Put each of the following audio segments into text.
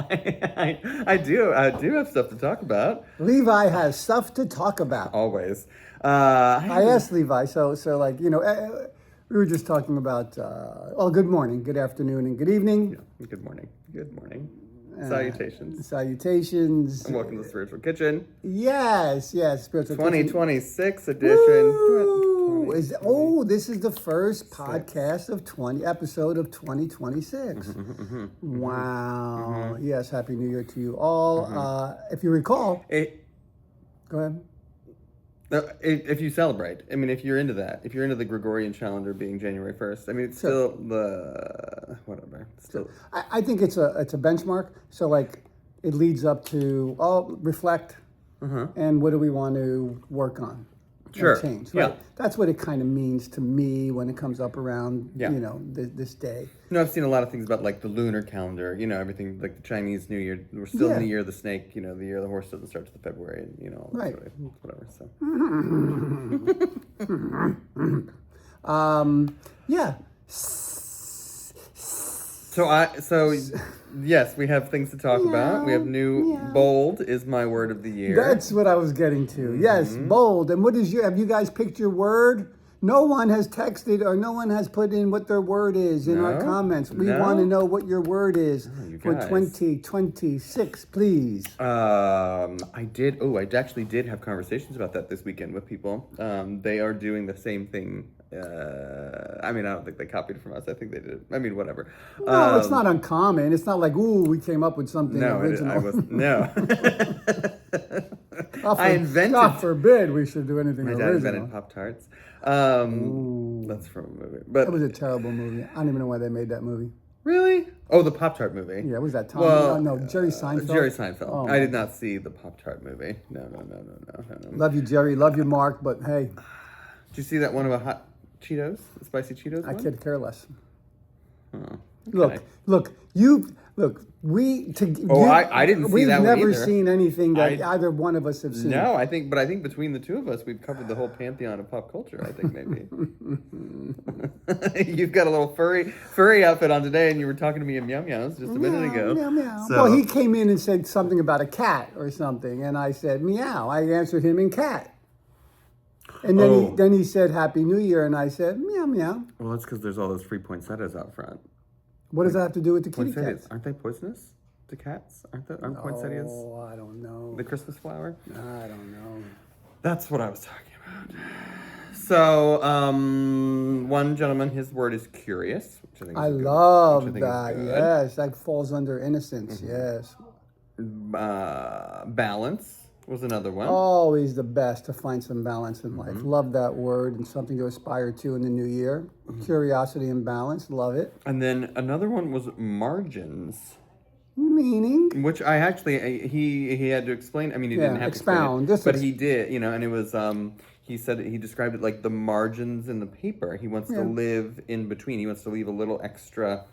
I do have stuff to talk about. Levi has stuff to talk about. Always. I asked Levi, so like, we were just talking about, good morning, good afternoon, and good evening. Good morning. Good morning. Salutations. Salutations. And welcome to the Spiritual Kitchen. Yes, Spiritual 2026 edition. Woo! This is the first podcast of episode of 2026. Wow. Yes, Happy New Year to you all. If you recall, go ahead. If you celebrate, I mean, if you're into that, if you're into the Gregorian calendar being January 1st, I mean, it's still whatever. Still, I think it's a benchmark. So like, it leads up to reflect, and what do we want to work on? Sure. Change. Right? Yeah. That's what it kind of means to me when it comes up around this day. I've seen a lot of things about like the lunar calendar. Everything like the Chinese New Year. We're still in the year of the snake. The year of the horse doesn't start to the February, and all that sort of, whatever. So. Yeah. So yes, we have things to talk about. We have bold is my word of the year. That's what I was getting to. Yes, bold. And have you guys picked your word? No one has texted or no one has put in what their word is in our comments. We want to know what your word is for 2026, please. I actually did have conversations about that this weekend with people. They are doing the same thing. I don't think they copied it from us. I think they did. I mean, whatever. No, it's not uncommon. It's not like, we came up with something original. I invented. God forbid we should do anything original. My dad invented Pop-Tarts. That's from a movie. But it was a terrible movie. I don't even know why they made that movie. Really? Oh, the Pop-Tart movie. Yeah, was that Tom? No, Jerry Seinfeld. Jerry Seinfeld. Oh, I did not see the Pop-Tart movie. No. Love you, Jerry. Love you, Mark. But hey. Did you see that one about hot Cheetos? The spicy Cheetos one? I could care less. Oh, okay. Look. I didn't see that one either. We've never seen anything that either one of us have seen. No, I think between the two of us, we've covered the whole pantheon of pop culture. I think maybe. You've got a little furry outfit on today, and you were talking to me in Meow Meows just a minute ago. Meow, meow. So, well, he came in and said something about a cat or something, and I said meow. I answered him in cat. And then he said Happy New Year, and I said meow meow. Well, that's because there's all those free poinsettias out front. What does that have to do with the kitty cats? Aren't they poisonous to cats? Aren't poinsettias? Oh, I don't know. The Christmas flower? I don't know. That's what I was talking about. So, one gentleman, his word is curious, which I think I love that. Yes, that falls under innocence. Yes. Balance was another one. Always the best to find some balance in life. Love that word and something to aspire to in the new year. Curiosity and balance. Love it. And then another one was margins. Meaning? Which I actually, he had to explain. I mean, he didn't have to expound, but he did, and it was, he said, he described it like the margins in the paper. He wants to live in between. He wants to leave a little extra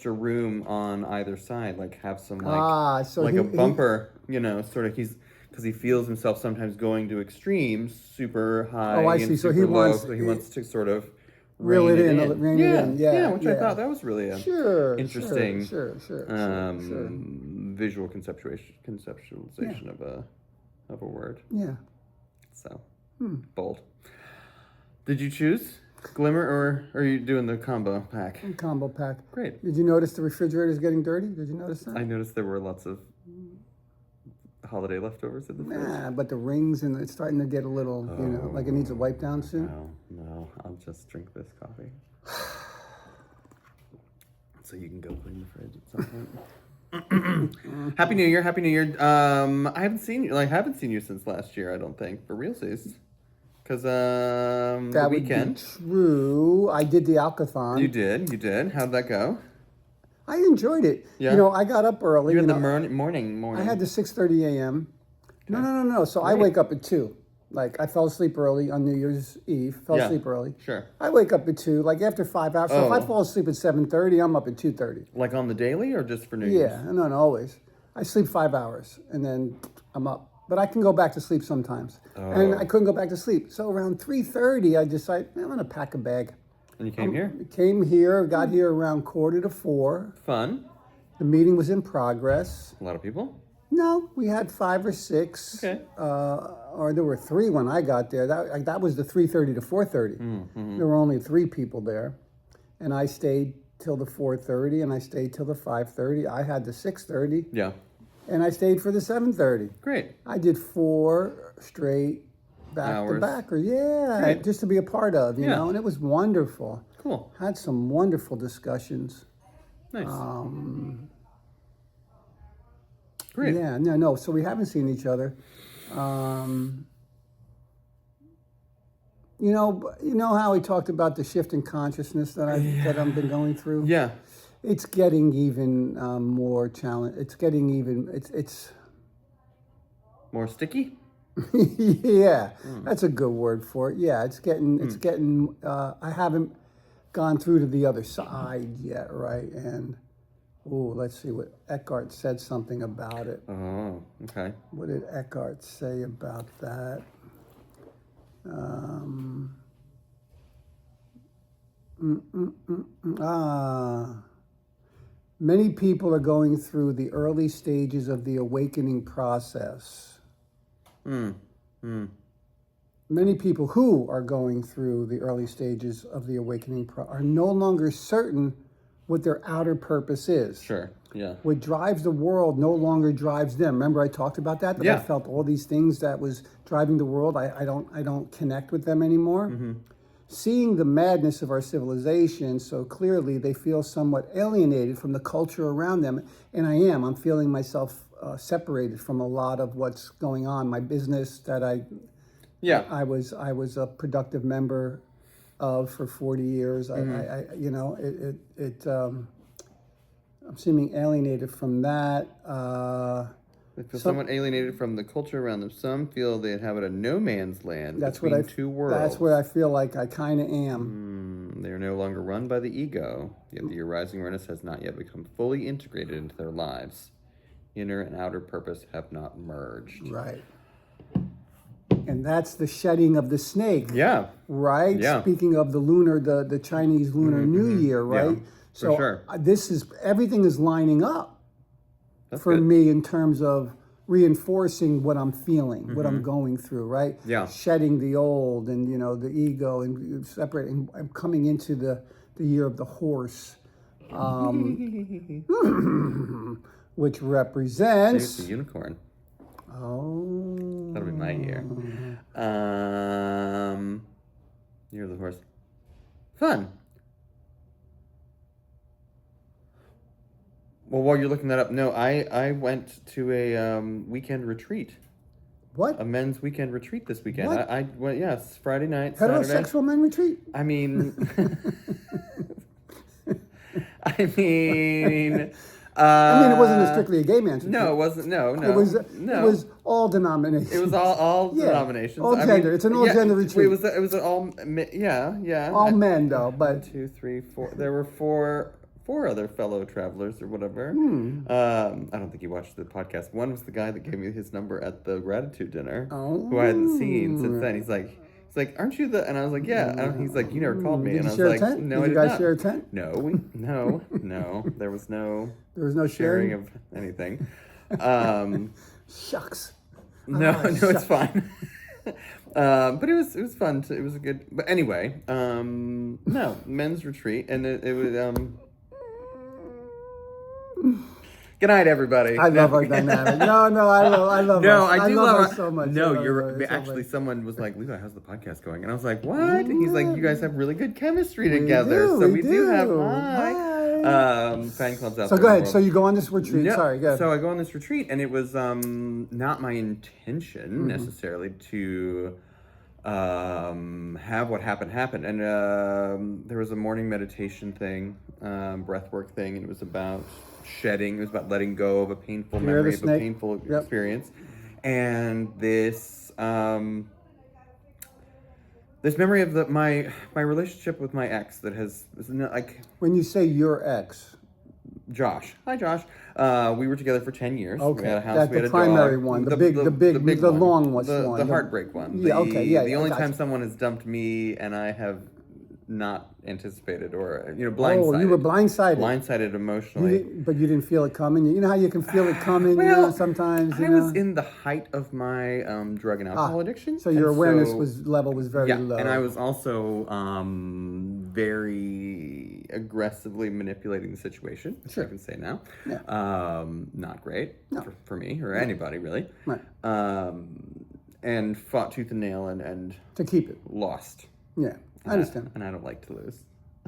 room on either side, like have some a bumper, sort of, because he feels himself sometimes going to extremes, super high and super low. So he wants to sort of reel it in. Which I thought that was really interesting visual conceptualization of a word. Yeah. So bold. Did you choose Glimmer, or are you doing the combo pack? Combo pack. Great. Did you notice the refrigerator is getting dirty? Did you notice that? I noticed there were lots of holiday leftovers in the fridge. Nah, but the rings and it's starting to get a little, like it needs a wipe down soon. No, I'll just drink this coffee. So you can go clean the fridge at some point. Happy New Year! I haven't seen you since last year. I don't think for realsies, because the weekend. Would be true. I did the Alcathon. You did. How'd that go? I enjoyed it. Yeah. I got up early. You had the morning. I had the 6:30 a.m. Okay. No. So I wake up at 2. Like, I fell asleep early on New Year's Eve. Fell asleep early. Sure. I wake up at 2, like after 5 hours. So if I fall asleep at 7:30, I'm up at 2:30. Like on the daily or just for New Year's? Yeah, no, always. I sleep 5 hours and then I'm up. But I can go back to sleep sometimes. And I couldn't go back to sleep. So around 3:30, I decided, I'm going to pack a bag. And you came here? Came here, got here around 3:45. Fun. The meeting was in progress. A lot of people? No, we had 5 or 6. Okay. Or there were 3 when I got there. That was the 3:30 to 4:30. Mm-hmm. There were only 3 people there, and I stayed till the 4:30, and I stayed till the 5:30. I had the 6:30. Yeah. And I stayed for the 7:30. Great. I did 4 straight back to back, Great. just to be a part of, you know, and it was wonderful. Cool. Had some wonderful discussions. Nice. Great. Yeah, no. So we haven't seen each other. You know how we talked about the shift in consciousness that I've been going through. Yeah. It's getting even more challenge. It's getting even. It's more sticky. Yeah, that's a good word for it. Yeah, it's getting. It's getting. I haven't gone through to the other side yet, right? And let's see what Eckhart said something about it. Oh, okay. What did Eckhart say about that? Many people are going through the early stages of the awakening process. Many people who are going through the early stages of the awakening are no longer certain what their outer purpose is. Sure, yeah. What drives the world no longer drives them. Remember I talked about that? That I felt all these things that was driving the world, I don't connect with them anymore. Seeing the madness of our civilization so clearly, they feel somewhat alienated from the culture around them. And I'm feeling myself separated from a lot of what's going on. My business that I was a productive member of for 40 years. I'm seeming alienated from that. They feel somewhat alienated from the culture around them. Some feel they inhabit a no man's land between two worlds. That's where I feel like I kind of am. They are no longer run by the ego, yet the arising awareness has not yet become fully integrated into their lives. Inner and outer purpose have not merged. Right. And that's the shedding of the snake. Yeah. Right? Yeah. Speaking of the Chinese Lunar New Year, right? Yeah, so sure. Everything is lining up. That's for good. me in terms of reinforcing what I'm feeling, what I'm going through, right? Yeah. Shedding the old and, the ego and separating. I'm coming into the year of the horse, which represents... It's the unicorn. Oh. That'll be my year. Year of the horse. Fun. Well, while you're looking that up, no, I went to a weekend retreat. What? A men's weekend retreat this weekend. What? I went, yes, Friday night, Saturday. Heterosexual men retreat? I mean... I mean, it wasn't strictly a gay man's retreat. No, it wasn't. No. It was all denominations. It was all denominations. All gender. It's an all gender retreat. It was all. Yeah. All men though, but 1, 2, 3, 4. There were four other fellow travelers or whatever. I don't think he watched the podcast. One was the guy that gave me his number at the gratitude dinner, who I hadn't seen since then. He's like, aren't you the? And I was like, yeah. And he's like, you never called me. And I was like, no, I did not. Did you guys share a tent? No. There was no. There was no sharing of anything. Shucks. No, it's fine. But it was fun. It was a good. But anyway, no, men's retreat, and it was. Good night, everybody. I love our dynamic. I love. No, us. I do love love us so much. No, someone was like, "Levi, how's the podcast going?" And I was like, "What?" And he's like, "You guys have really good chemistry together." So we do have fan clubs out there. So go ahead. So you go on this retreat. No, Sorry, go ahead. So I go on this retreat, and it was not my intention necessarily to have what happen. And there was a morning meditation thing, breathwork thing, and it was about shedding. It was about letting go of a painful memory, of a painful experience. And this this memory of my relationship with my ex that has like. When you say your ex, Josh. Hi, Josh. We were together for 10 years. Okay. We had a house. That's we had the a primary dog. one. The big long one. The heartbreak one. Yeah. Okay. Yeah. The only time someone has dumped me and I have not anticipated or blindsided. Oh, you were blindsided. Blindsided emotionally. But you didn't feel it coming. You know how you can feel it coming. Well, sometimes. I was in the height of my drug and alcohol addiction, so your awareness level was very low. And I was also very aggressively manipulating the situation, which I can say now. Yeah. Not great for me or anybody really. Right. And fought tooth and nail and to keep it. Lost. Yeah, I understand. And I don't like to lose.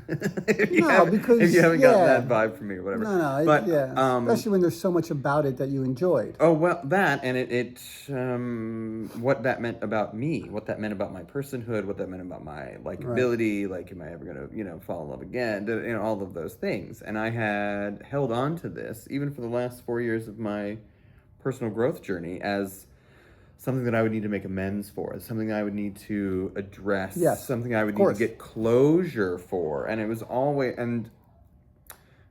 Because if you haven't gotten that vibe from me or whatever. No, but especially when there's so much about it that you enjoyed. Oh well, that and it what that meant about me, what that meant about my personhood, what that meant about my likability, like am I ever gonna fall in love again? All of those things. And I had held on to this even for the last 4 years of my personal growth journey as something that I would need to make amends for, something I would need to address, something I would need to get closure for. And it was always, and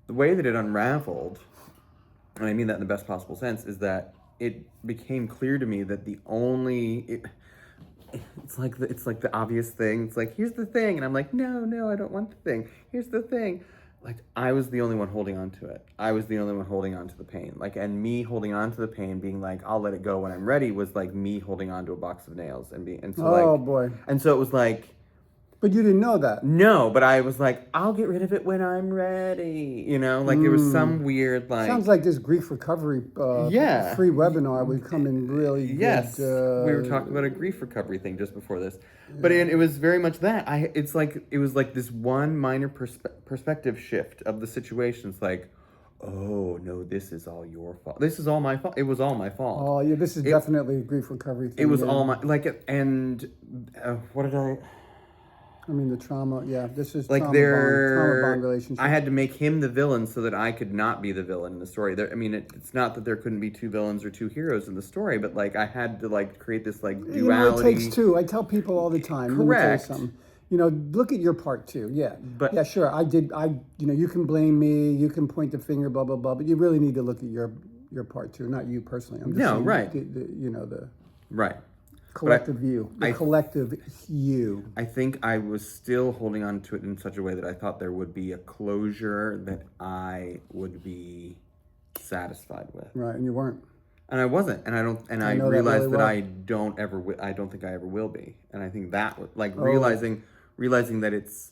the way that it unraveled, and I mean that in the best possible sense, is that it became clear to me that it's like the obvious thing. It's like, here's the thing. And I'm like, no, I don't want the thing. Here's the thing. Like, I was the only one holding on to it. I was the only one holding on to the pain. And me holding on to the pain, being like, I'll let it go when I'm ready, was like me holding on to a box of nails boy. And so it was like. But you didn't know that. No, but I was like, I'll get rid of it when I'm ready. There was some weird Sounds like this grief recovery free webinar would come in really good. Yes, we were talking about a grief recovery thing just before this. But it was very much that. It was like this one minor perspective shift of the situation. It's like, oh no, this is all your fault. This is all my fault. It was all my fault. Oh yeah, this is definitely a grief recovery thing. It was all my what did I? I mean, the trauma, this is like trauma bond relationship. I had to make him the villain so that I could not be the villain in the story. It's not that there couldn't be two villains or two heroes in the story, but I had to create this duality. It takes two. I tell people all the time. Correct. Let me tell you something. Look at your part too. Yeah. But sure. You can blame me. You can point the finger. Blah blah blah. But you really need to look at your part too, not you personally. I'm just saying right. The right. Collective view. Collective you. I think I was still holding on to it in such a way that I thought there would be a closure that I would be satisfied with. Right, and you weren't. And I wasn't, and I realized that I don't think I ever will be. And I think that realizing that it's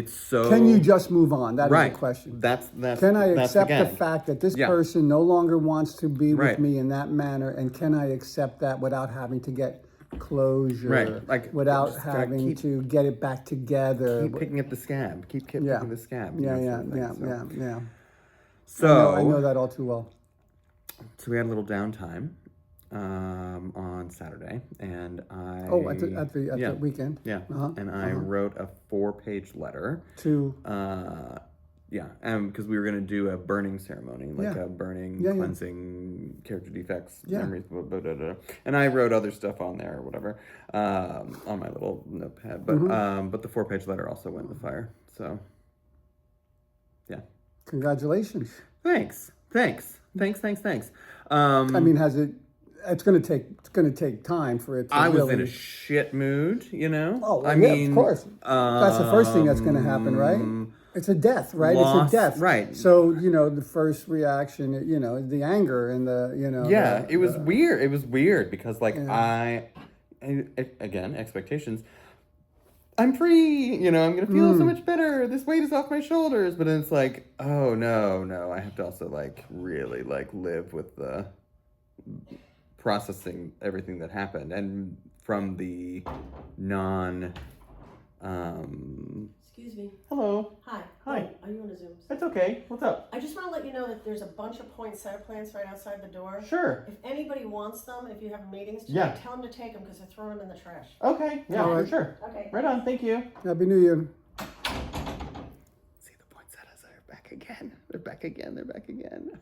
so. Can you just move on? That is the question. That's Can I accept the fact that this person no longer wants to be with me in that manner, and can I accept that without having to get closure, without having to get it back together? Keep picking up the scab. Keep picking the scab. Yeah. So I know that all too well. So we had a little downtime on Saturday, and I at the weekend. Yeah, and I wrote a 4-page letter to. Because we were going to do a burning ceremony, a burning, cleansing, character defects, memories, blah, blah, blah, blah. And I wrote other stuff on there or whatever, on my little notepad. But the 4-page letter also went in the fire. So, yeah. Congratulations. Thanks. I mean, it's going to take time for it to I was in a shit mood, Oh, I mean, of course. That's the first thing that's going to happen, right? It's a death, right? Loss, it's a death. Right. So, the first reaction, the anger and the. Yeah, it was weird. It was weird because, again, expectations. I'm free, I'm going to feel so much better. This weight is off my shoulders. But then it's like, oh, no. I have to also, really, live with the processing everything that happened. And from the Excuse me. Hello. Hi. Hi. Oh, are you on a Zoom? That's okay. What's up? I just want to let you know that there's a bunch of poinsettia plants right outside the door. Sure. If anybody wants them, if you have meetings Yeah. tell them to take them because they're throwing them in the trash. Okay. Yeah, for sure. Okay. Right on. Thank you. Happy New Year. See, the poinsettias are back again. They're back again.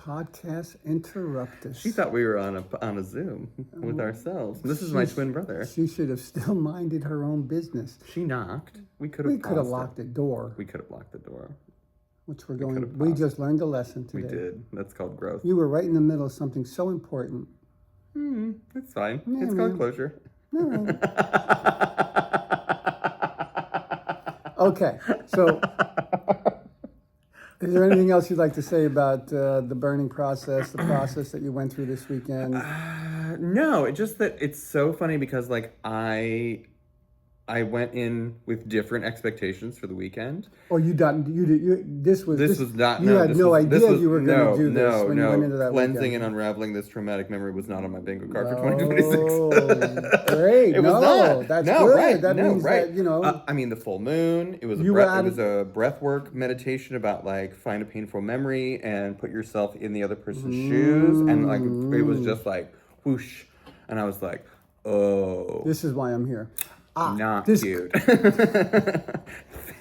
Podcast interruptus. She thought we were on a Zoom with ourselves. This is my twin brother. She should have still minded her own business. She knocked. We could have locked the door. We could have locked the door. Which we're going. We just learned a lesson today. We did. That's called growth. You were right in the middle of something so important. It's fine. It's called closure. No. Okay, so is there anything else you'd like to say about the burning process, the process that you went through this weekend? No, it's just that it's so funny because like I went in with different expectations for the weekend. Or you done? This was not. You no, had this no was, idea this was, you were going to do this when you went into that Cleansing weekend. and unraveling this traumatic memory was not on my bingo card for Oh, 2026. great! It was not. That's no, good. Right, that no, means right. that you know. I mean, the full moon. It was You it was a breath work meditation about like find a painful memory and put yourself in the other person's shoes, and like it was just like whoosh, and I was like, oh, This is why I'm here. not this, cute.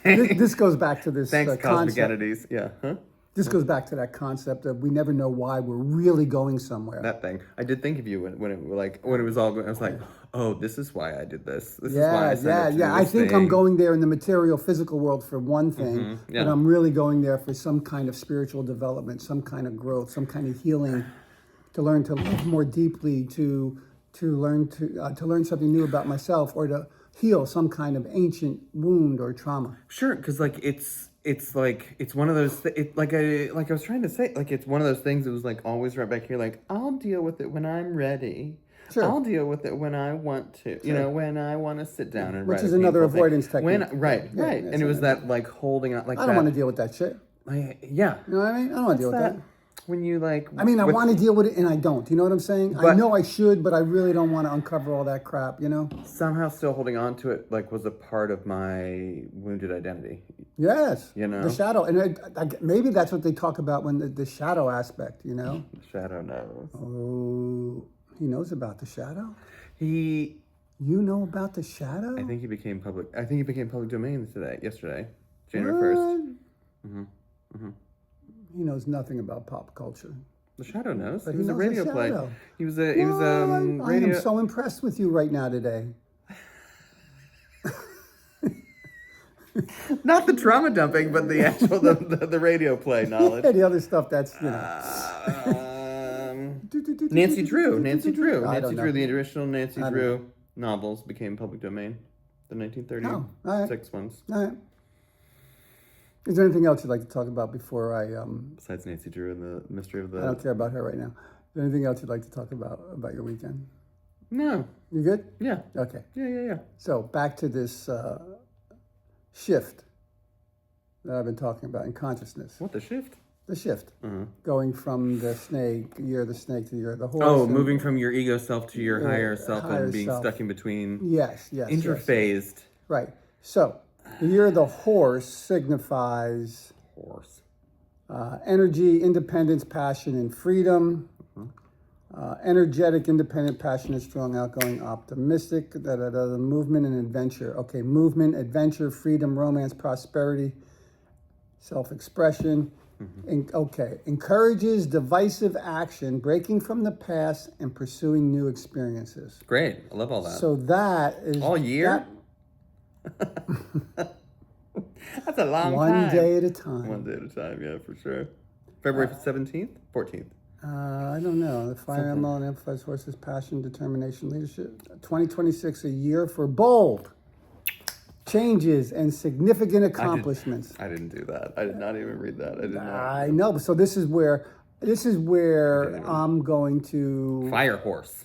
this goes back to this Thanks, cosmic concept. entities. Yeah. Huh? This goes back to that concept of we never know why we're really going somewhere. That thing. I did think of you when it was all going. I was like, oh, this is why I did this. This is why I signed up to do I this think thing. I'm going there in the material, physical world for one thing, but I'm really going there for some kind of spiritual development, some kind of growth, some kind of healing, to learn to love more deeply, to learn something new about myself, or to heal some kind of ancient wound or trauma. Sure, because like it's one of those like I was trying to say, like it's one of those things that was like always right back here, like I'll deal with it when I'm ready. Sure. I'll deal with it when I want to. You know, when I want to sit down and Which write. is a another painful avoidance thing. technique. Right. And it was that like holding on, like I don't want to deal with that shit. yeah. You know what I mean? I don't want to deal with that. When you like, I mean, I want to deal with it and I don't. You know what I'm saying? I know I should, but I really don't want to uncover all that crap, you know? somehow still holding on to it, like was a part of my wounded identity. Yes. You know? The shadow. And maybe that's what they talk about when the shadow aspect, you know? The shadow knows. Oh, he knows about the shadow? You know about the shadow? I think he became public domain yesterday, January 1st. He knows nothing about pop culture. The Shadow knows. But He was he a knows radio the play. Shadow. He was I am so impressed with you right now today. Not the trauma dumping, but the actual the radio play knowledge. Yeah, the other stuff that's, you know. Nancy Drew. I don't know. The original Nancy Drew novels became public domain. The 1936 ones. All right. Is there anything else you'd like to talk about before I... Besides Nancy Drew and the mystery of the... I don't care about her right now. Is there anything else you'd like to talk about your weekend? No. You good? Yeah. Okay. Yeah. So back to this shift that I've been talking about in consciousness. What, the shift? The shift. Going from the snake, year of the snake, to the year of the horse. Oh, moving from your ego self to your higher self higher and being self. stuck in between. Yes. Interphased. Right. So, the year of the horse signifies energy, independence, passion, and freedom. Energetic, independent, passionate, strong, outgoing, optimistic. The movement and adventure. Okay, movement, adventure, freedom, romance, prosperity, self-expression. Encourages divisive action, breaking from the past and pursuing new experiences. Great. I love all that. So that is... all year? That's a long time. One day at a time. One day at a time, yeah, for sure. February 17th? 14th? I don't know. The fire element emphasizes horses' passion, determination, leadership. 2026, a year for bold changes and significant accomplishments. I didn't do that. I did not even read that. I did not. I know. So this is where I'm going to... Fire horse.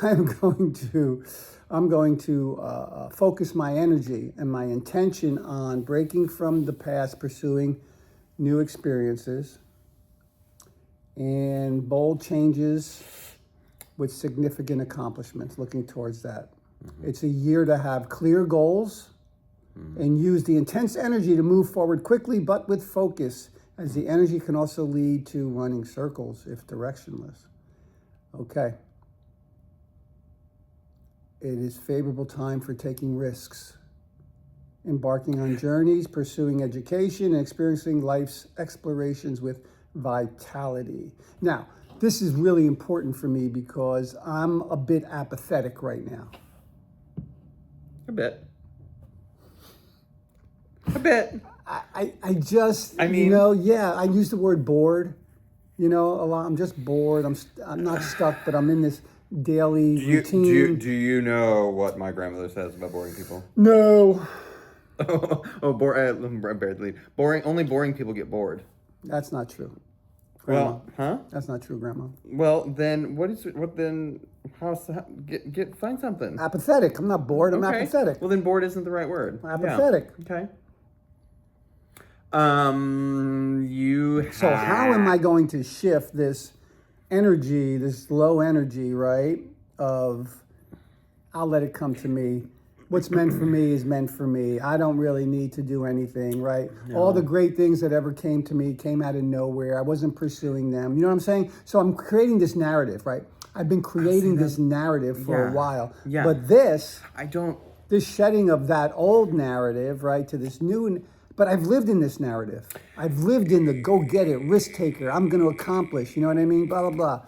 I'm going to focus my energy and my intention on breaking from the past, pursuing new experiences, and bold changes with significant accomplishments, looking towards that. It's a year to have clear goals and use the intense energy to move forward quickly, but with focus, as the energy can also lead to running circles if directionless. Okay. It is favorable time for taking risks, embarking on journeys, pursuing education, and experiencing life's explorations with vitality. Now, this is really important for me because I'm a bit apathetic right now. A bit. I just, I mean, you know, I use the word bored, you know, a lot. I'm just bored. I'm not stuck, but I'm in this daily routine. Do you know what my grandmother says about boring people? No. Barely. Boring. Only boring people get bored. That's not true. Grandma. Well, huh? That's not true, Grandma. Well, then find something. Apathetic. I'm not bored. I'm apathetic. Well, then bored isn't the right word. Apathetic. Yeah. Okay. So how am I going to shift this energy, this low energy, right? Of I'll let it come to me. What's meant for me is meant for me. I don't really need to do anything, right? No. All the great things that ever came to me came out of nowhere. I wasn't pursuing them. You know what I'm saying? So I'm creating this narrative, right? I've been creating this narrative for a while. Yeah. But this shedding of that old narrative, right, to this new. But I've lived in this narrative. I've lived in the go get it, risk taker. I'm going to accomplish. You know what I mean? Blah blah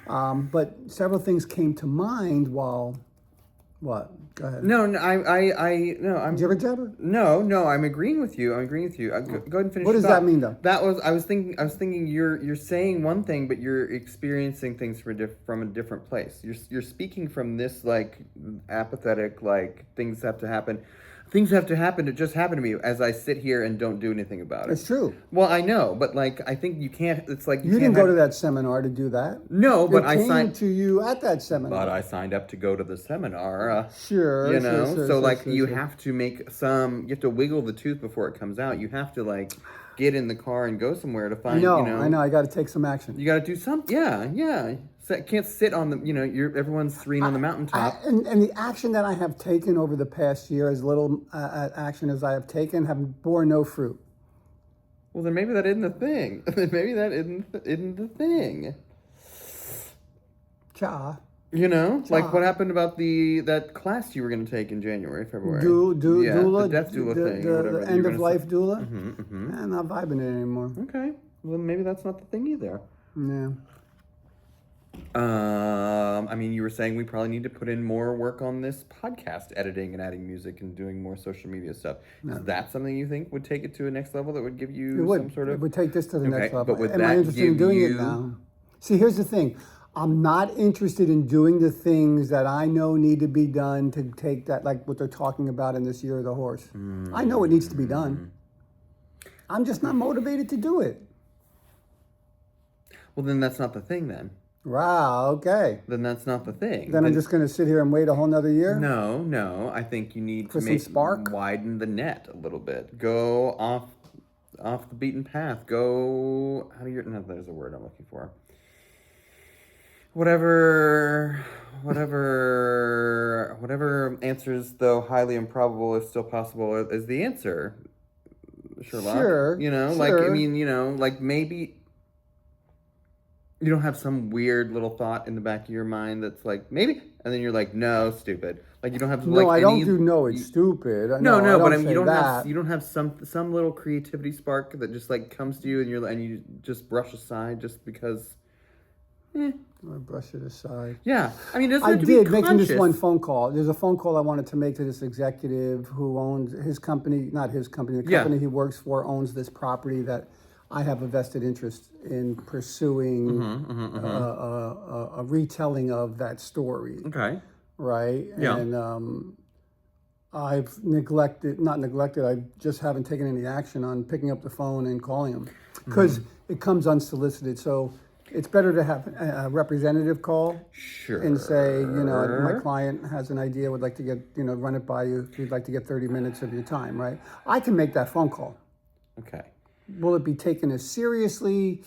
blah. But several things came to mind while. What? Go ahead. No, I'm. Jibber jabber? No, I'm agreeing with you. Go ahead and finish. What does that mean, though? I was thinking. You're saying one thing, but you're experiencing things from a different place. You're speaking from this like apathetic, like things have to happen. Things have to happen to just happen to me as I sit here and don't do anything about it. It's true. Well, I know, but like I think you can't. It's like you didn't go to that seminar to do that. No, but I signed to you at that seminar. But I signed up to go to the seminar. Sure. You know, you have to make you have to wiggle the tooth before it comes out. You have to like get in the car and go somewhere to find. I know. I got to take some action. You got to do something. Yeah. So can't sit on the, everyone's serene on the mountaintop. And the action that I have taken over the past year, as little action as I have taken, have bore no fruit. Well, then maybe that isn't the thing. Maybe that isn't the thing. Like what happened about that class you were going to take in January, February? Doula, the death doula thing, the end of life doula. Mm-hmm. I'm not vibing it anymore. Okay, well maybe that's not the thing either. Yeah. I mean, you were saying we probably need to put in more work on this podcast editing and adding music and doing more social media stuff. No. Is that something you think would take it to a next level that would give you some sort of... It would take this to the next level. But would Am I interested in doing it now? See, here's the thing. I'm not interested in doing the things that I know need to be done to take that, like what they're talking about in this Year of the Horse. I know it needs to be done. I'm just not motivated to do it. Well, then that's not the thing then. Wow, okay. Then that's not the thing. Then I'm just going to sit here and wait a whole nother year? No. I think you need to widen the net a little bit. Go off the beaten path. Go, there's a word I'm looking for. Whatever answers, though highly improbable, is still possible, is the answer, Sherlock. Sure. Maybe you don't have some weird little thought in the back of your mind that's like, maybe, and then you're like, no, stupid. Like you don't have it's stupid. You don't have some little creativity spark that just like comes to you and you just brush aside just because. I brush it aside. Yeah, I mean, I did making this one phone call. There's a phone call I wanted to make to this executive who owns his company, not his company, the company he works for owns this property that I have a vested interest in pursuing a retelling of that story. Okay. Right? Yeah. And I've I just haven't taken any action on picking up the phone and calling him because it comes unsolicited. So it's better to have a representative call and say, my client has an idea, would like to get, run it by you. We'd like to get 30 minutes of your time, right? I can make that phone call. Okay. Will it be taken as seriously?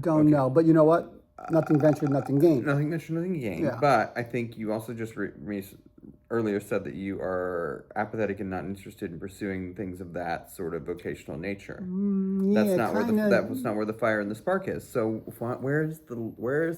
Don't know. But you know what? Nothing ventured, nothing gained. Nothing ventured, nothing gained. Yeah. But I think you also just earlier said that you are apathetic and not interested in pursuing things of that sort of vocational nature. That's not where the fire and the spark is. So where is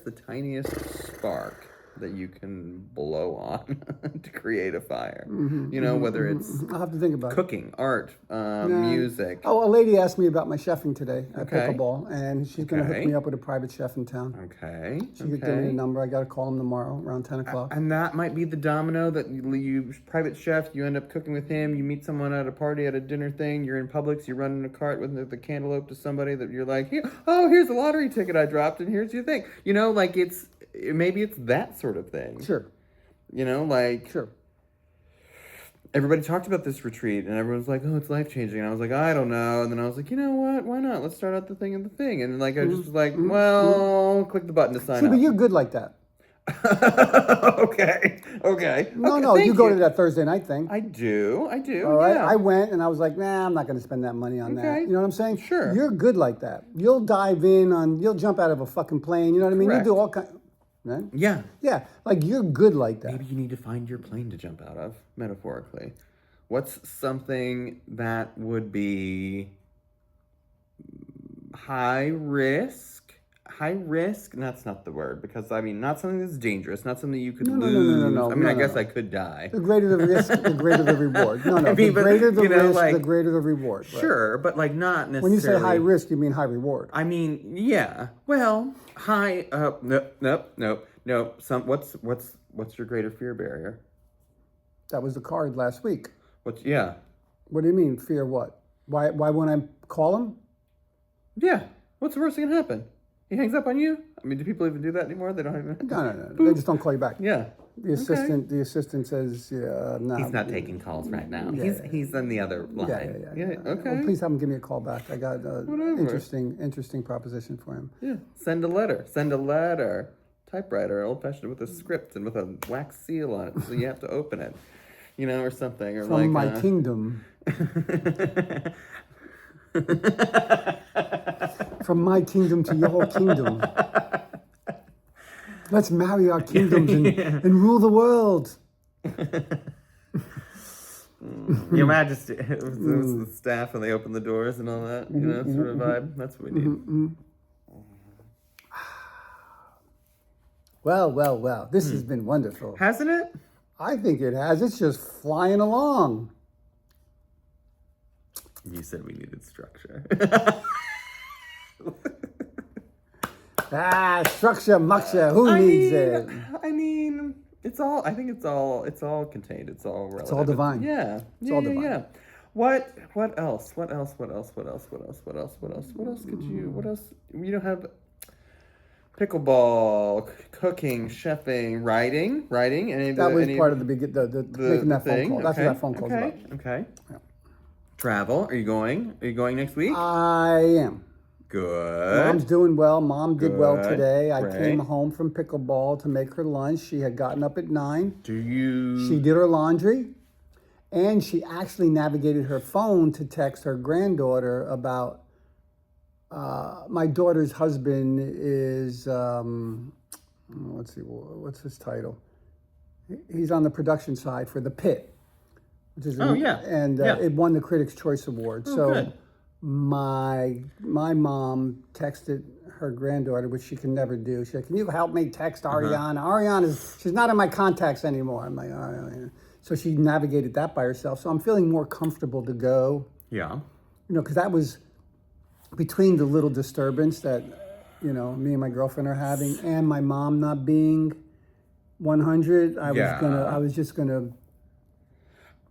the tiniest spark that you can blow on to create a fire? Whether it's I'll have to think about cooking, art, music. Oh, a lady asked me about my chefing today at pickleball, and she's going to hook me up with a private chef in town. Okay. She could give me a number. I got to call him tomorrow around 10 o'clock. And that might be the domino that you private chef, you end up cooking with him, you meet someone at a party, at a dinner thing, you're in Publix, you're running a cart with the cantaloupe to somebody that you're like, here's a lottery ticket I dropped, and here's your thing. Maybe it's that sort of thing. Sure. Sure. everybody talked about this retreat, and everyone was like, "Oh, it's life changing." And I was like, "I don't know." And then I was like, "You know what? Why not? Let's start out the thing and the thing." And like I just was like, "Well, click the button to sign See, up." but you're good like that. Okay. No, you go to that Thursday night thing. I do. All right, Yeah. I went and I was like, nah, I'm not going to spend that money on that. Okay. You know what I'm saying? Sure. You're good like that. You'll dive in on. You'll jump out of a fucking plane. You know what I mean? Correct. You'll do all kind. Right? Yeah. Yeah, like you're good like that. Maybe you need to find your plane to jump out of, metaphorically. What's something that would be high risk? High risk? That's not the word, because I mean, not something that's dangerous, not something you could lose. No. I mean, I guess I could die. The greater the risk, the greater the reward. No, I mean, the but, greater the you know, risk, like, the greater the reward. Right? Sure, but like not necessarily. When you say high risk, you mean high reward. I mean, yeah. Well, high. Nope. What's your greater fear barrier? That was the card last week. Yeah. What do you mean fear? What? Why won't I call him? Yeah. What's the worst that can happen? He hangs up on you? I mean, do people even do that anymore? They don't even. No. They just don't call you back. Yeah. The assistant says, yeah, no. He's not taking calls right now. He's on the other line. Yeah. Okay. Well, please have him give me a call back. I got an interesting proposition for him. Yeah. Send a letter. Typewriter, old fashioned, with a script and with a wax seal on it, so you have to open it, you know, or something. Or From my kingdom. From my kingdom to your kingdom. Let's marry our kingdoms and rule the world. Your Majesty. It was the staff, and they opened the doors and all that, you know, sort of vibe. That's what we need. Well. This has been wonderful. Hasn't it? I think it has. It's just flying along. You said we needed structure. Structure, mucksha. Who needs it? I mean, it's all. I think it's all contained. It's all relative. It's all divine. Yeah. It's all divine. Yeah. What else? What else could you? What else? You don't have pickleball, cooking, chefing, writing. That was part of the making that phone call. That's what that phone call's about. Okay. Yeah. Travel. Are you going next week? I am. Good. Mom's doing well. Mom did well today. I Great. came home from pickleball to make her lunch. She had gotten up at 9. She did her laundry, and she actually navigated her phone to text her granddaughter about my daughter's husband is let's see, what's his title? He's on the production side for The Pit, which is it won the Critics' Choice Award. Good. My mom texted her granddaughter, which she can never do. She said, "Can you help me text Ariana?" Ariana she's not in my contacts anymore. I'm like, all right. So she navigated that by herself. So I'm feeling more comfortable to go. Yeah. You know, because that was between the little disturbance that, you know, me and my girlfriend are having, and my mom not being 100. I was just gonna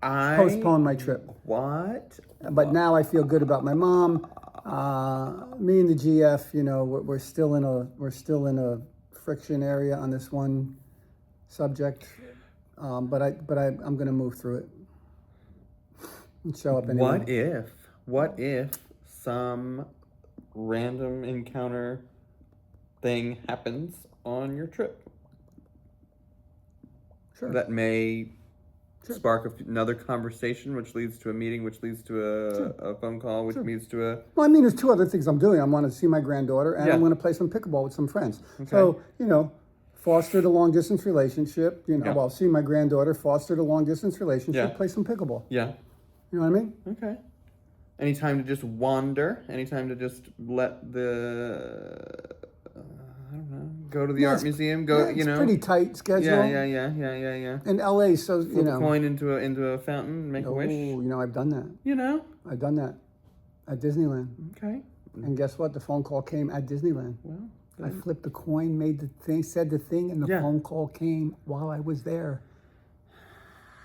postpone my trip. What? But now I feel good about my mom. Me and the GF, you know, we're still in a friction area on this one subject. But I'm going to move through it and show up anyway. What if some random encounter thing happens on your trip? Sure. That may spark another conversation, which leads to a meeting, which leads to a phone call, which leads to a... Well, I mean, there's 2 other things I'm doing. I want to see my granddaughter, and I'm going to play some pickleball with some friends. Okay. So, you know, foster the long-distance relationship. You know, well, see my granddaughter, foster the long-distance relationship, play some pickleball. Yeah. You know what I mean? Okay. Any time to just wander, any time to just let the... I don't know. Go to the art museum. Go. It's pretty tight schedule. Yeah. In LA, so you know. Flip a coin into a fountain. Make a wish. Oh, you know, I've done that. You know. I've done that at Disneyland. Okay. And guess what? The phone call came at Disneyland. Well, I flipped the coin, made the thing, said the thing, and the phone call came while I was there.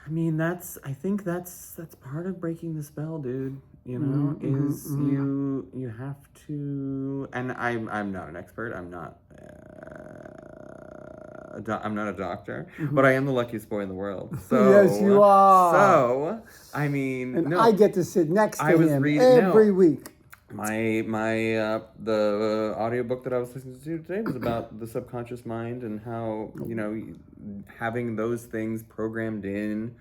I mean, I think that's part of breaking the spell, dude. You know, you have to, and I'm not an expert. I'm not I'm not a doctor, but I am the luckiest boy in the world. So Yes, you are. So I mean, And no, I get to sit next to I was him reading- every no. week. The audiobook that I was listening to today was about the subconscious mind and how, having those things programmed in,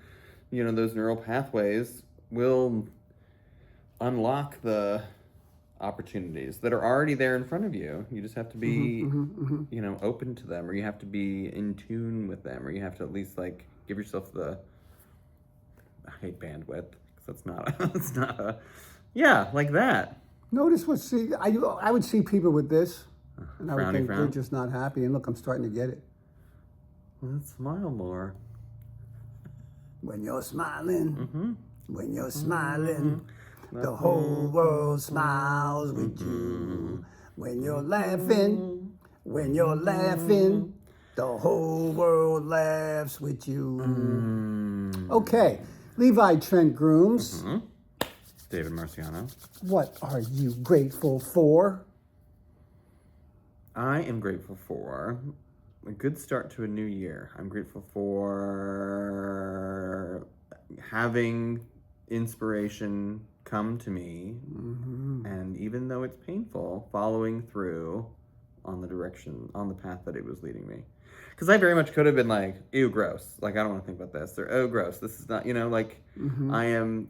those neural pathways will unlock the opportunities that are already there in front of you. You just have to be, open to them, or you have to be in tune with them, or you have to at least give yourself the, I hate bandwidth, because that's not a, like that. Notice I would see people with this, and I would think frown. they're just not happy. And look, I'm starting to get it. Let's smile more. When you're smiling, Mm-hmm. when you're smiling, the whole world smiles with you. When you're laughing, the whole world laughs with you. Okay, Levi Trent Grooms. David Marciano. What are you grateful for? I am grateful for a good start to a new year. I'm grateful for having inspiration come to me, and even though it's painful, following through on the path that it was leading me. Because I very much could have been like, ew, gross. I don't want to think about this. Or, oh, gross. This is not, I am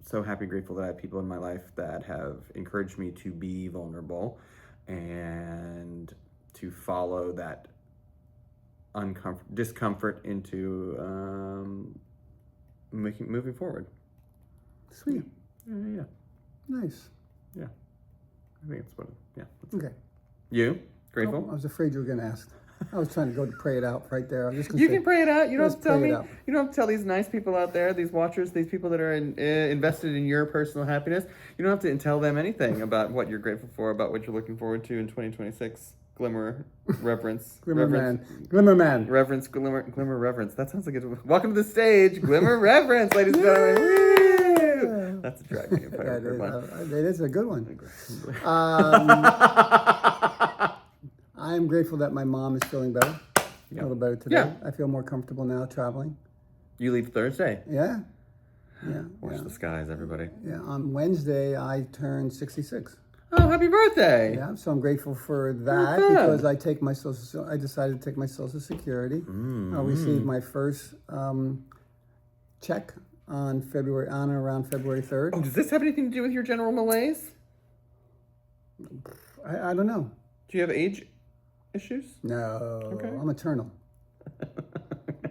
so happy and grateful that I have people in my life that have encouraged me to be vulnerable and to follow that discomfort into moving forward. Sweet. Yeah. Nice. Yeah. I think it's Okay. You? Grateful? I was afraid you were going to ask. I was trying to go to pray it out right there. I'm just gonna You say, can pray it out. You don't have to tell pray me. it out. You don't have to tell these nice people out there, these watchers, these people that are invested in your personal happiness. You don't have to tell them anything about what you're grateful for, about what you're looking forward to in 2026. Glimmer, reverence. Glimmer reverence, man. Reverence, glimmer, reverence. That sounds like it's... Welcome to the stage, Glimmer Reverence, ladies and gentlemen. Woo! That's a drag me if I ever heard one. It is a good one. I'm grateful that my mom is feeling better. A little better today. Yeah. I feel more comfortable now traveling. You leave Thursday. Yeah. Watch the skies, everybody. Yeah. On Wednesday, I turned 66. Oh, happy birthday! Yeah, so I'm grateful for that because I decided to take my Social Security. I received my first check on around February 3rd. Oh, does this have anything to do with your general malaise? I don't know. Do you have age issues? No, I'm eternal.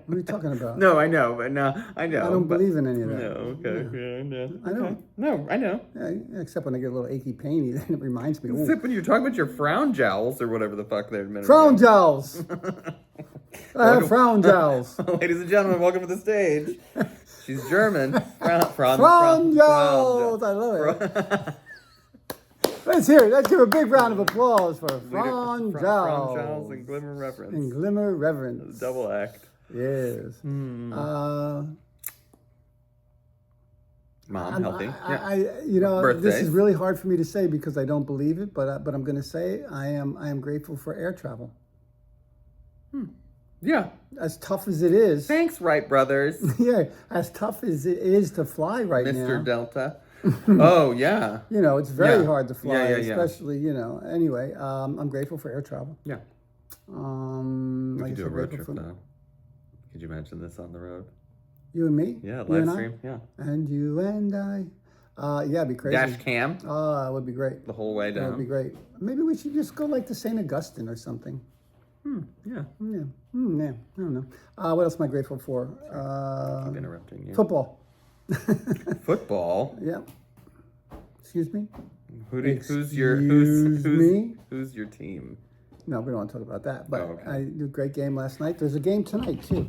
What are you talking about? No, I know, but no, I know. I don't believe in any of that. No, okay, yeah. I don't. No, I know. Yeah, except when I get a little achy painy, then it reminds me. Except when you're talking about your frown jowls or whatever the fuck they're meant. Frown jowls. I have frown jowls. Ladies and gentlemen, welcome to the stage. She's German. Frown jowls. I love it. Let's hear it. Let's give a big round of applause for Frown Frown jowls. jowls and Glimmer Reverence. And Glimmer Reverence. Double act. Yes. Mom, healthy. This is really hard for me to say because I don't believe it, but I'm going to say I am grateful for air travel. Yeah. As tough as it is. Thanks, Wright brothers. Yeah, as tough as it is to fly right now. Mr. Delta. Oh, yeah. It's very hard to fly, especially, Anyway, I'm grateful for air travel. Yeah. We could do a road trip, though. Could you imagine this on the road? You and me? Yeah, live stream. Yeah. And you and I. Yeah, it'd be crazy. Dash cam. Oh, that would be great. The whole way down. That would be great. Maybe we should just go to St. Augustine or something. Yeah. Yeah. I don't know. What else am I grateful for? Keep interrupting you. Football. Football? Yeah. Excuse me? Who's your team? No, we don't want to talk about that. But I did a great game last night. There's a game tonight too.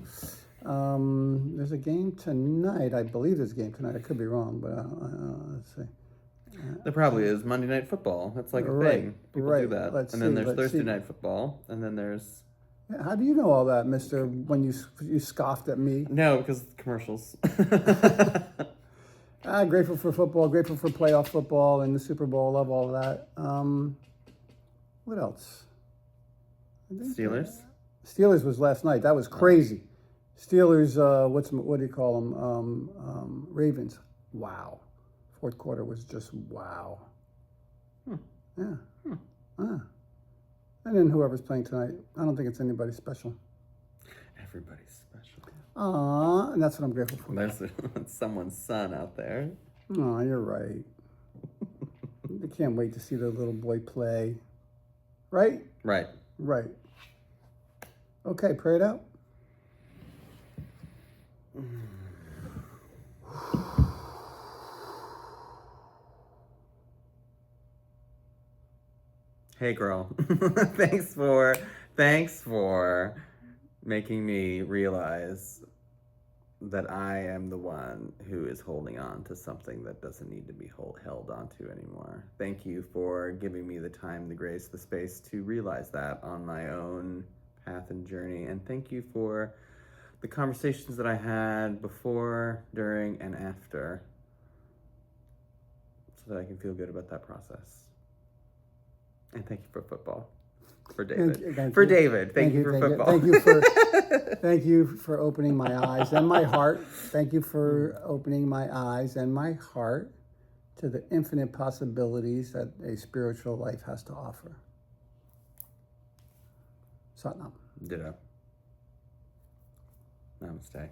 There's a game tonight. I believe there's a game tonight. I could be wrong, but let's see. There probably is Monday Night Football. That's like a thing. People do that. And then there's Thursday Night Football. And then there's... How do you know all that, mister, when you scoffed at me? No, because commercials. Grateful for football, grateful for playoff football and the Super Bowl. Love all of that. What else? Steelers? Steelers was last night. That was crazy. Steelers, what do you call them? Ravens. Wow. Fourth quarter was just wow. Yeah. And then whoever's playing tonight, I don't think it's anybody special. Everybody's special. And that's what I'm grateful for. That's someone's son out there. Oh, you're right. I can't wait to see the little boy play. Right? Right. Right. Okay, pray it out. Hey girl, thanks for making me realize that I am the one who is holding on to something that doesn't need to be held onto anymore. Thank you for giving me the time, the grace, the space to realize that on my own path and journey. And thank you for the conversations that I had before, during, and after, so that I can feel good about that process. And thank you for football. For David. Thank you for football. Thank you for opening my eyes and my heart. Thank you for opening my eyes and my heart to the infinite possibilities that a spiritual life has to offer. Satnam. Ditto. Namaste.